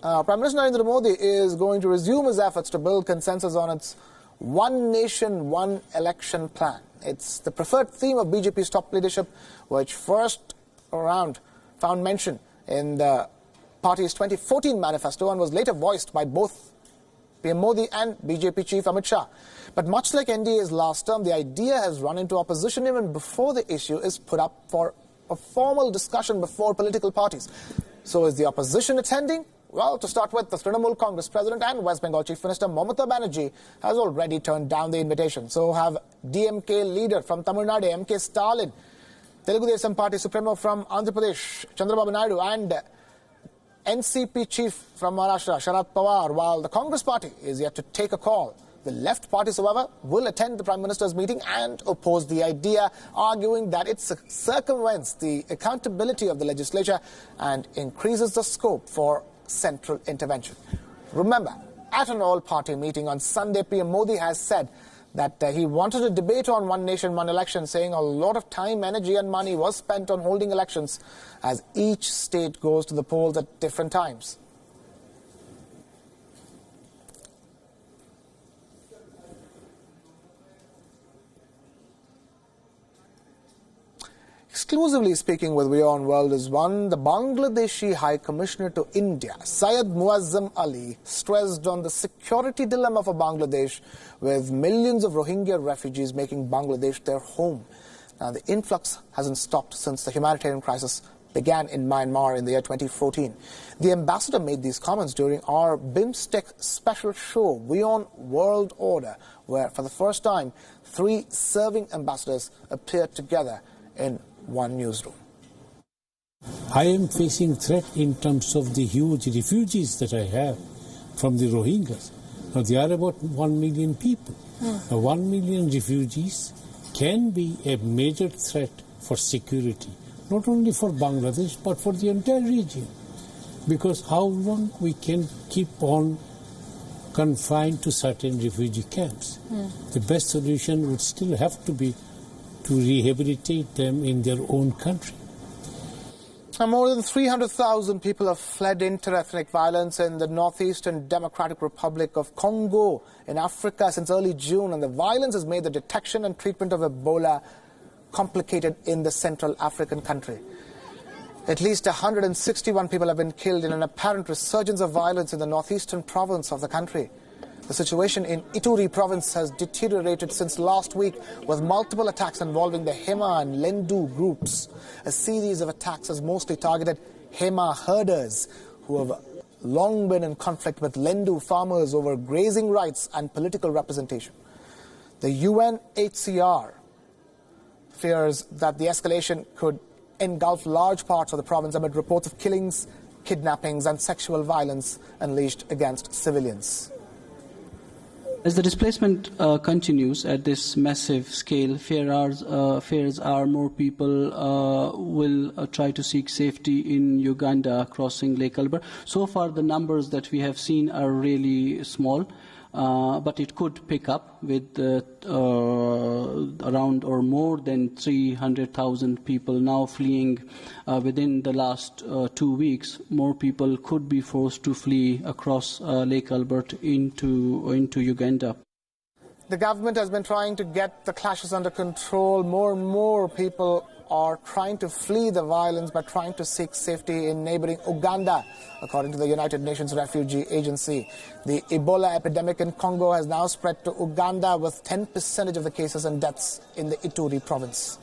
Prime Minister Narendra Modi is going to resume his efforts to build consensus on its One Nation, One Election plan. It's the preferred theme of BJP's top leadership, which first around found mention in the party's 2014 manifesto and was later voiced by both PM Modi and BJP chief Amit Shah. But much like NDA's last term, the idea has run into opposition even before the issue is put up for a formal discussion before political parties. So is the opposition attending? Well, to start with, the Trinamool Congress President and West Bengal Chief Minister Mamata Banerjee has already turned down the invitation. So have DMK leader from Tamil Nadu, MK Stalin, Telugu Desam Party Supremo from Andhra Pradesh, Chandrababu Naidu, and NCP chief from Maharashtra, Sharad Pawar, while the Congress party is yet to take a call. The left parties, however, will attend the Prime Minister's meeting and oppose the idea, arguing that it circumvents the accountability of the legislature and increases the scope for central intervention. Remember, at an all-party meeting on Sunday, PM Modi has said that he wanted a debate on One Nation, One Election, saying a lot of time, energy and money was spent on holding elections as each state goes to the polls at different times. Exclusively speaking with WION World is One, the Bangladeshi High Commissioner to India, Syed Muazzam Ali, stressed on the security dilemma for Bangladesh, with millions of Rohingya refugees making Bangladesh their home. Now, the influx hasn't stopped since the humanitarian crisis began in Myanmar in the year 2014. The ambassador made these comments during our BIMSTEC special show, WION World Order, where for the first time, 3 serving ambassadors appeared together in one newsroom. I am facing threat in terms of the huge refugees that I have from the Rohingyas. Now, they are about 1 million people. Now, 1 million refugees can be a major threat for security, not only for Bangladesh, but for the entire region. Because how long we can keep on confined to certain refugee camps? The best solution would still have to be to rehabilitate them in their own country. More than 300,000 people have fled inter-ethnic violence in the northeastern Democratic Republic of Congo in Africa since early June, and the violence has made the detection and treatment of Ebola complicated in the Central African country. At least 161 people have been killed in an apparent resurgence of violence in the northeastern province of the country. The situation in Ituri province has deteriorated since last week, with multiple attacks involving the Hema and Lendu groups. A series of attacks has mostly targeted Hema herders, who have long been in conflict with Lendu farmers over grazing rights and political representation. The UNHCR fears that the escalation could engulf large parts of the province amid reports of killings, kidnappings and sexual violence unleashed against civilians. As the displacement continues at this massive scale, fears are more people will try to seek safety in Uganda crossing Lake Albert. So far, the numbers that we have seen are really small, but it could pick up with around or more than 300,000 people now fleeing within the last 2 weeks. More people could be forced to flee across Lake Albert into Uganda. The government has been trying to get the clashes under control. More and more people are trying to flee the violence by trying to seek safety in neighboring Uganda, according to the United Nations Refugee Agency. The Ebola epidemic in Congo has now spread to Uganda, with 10% of the cases and deaths in the Ituri province.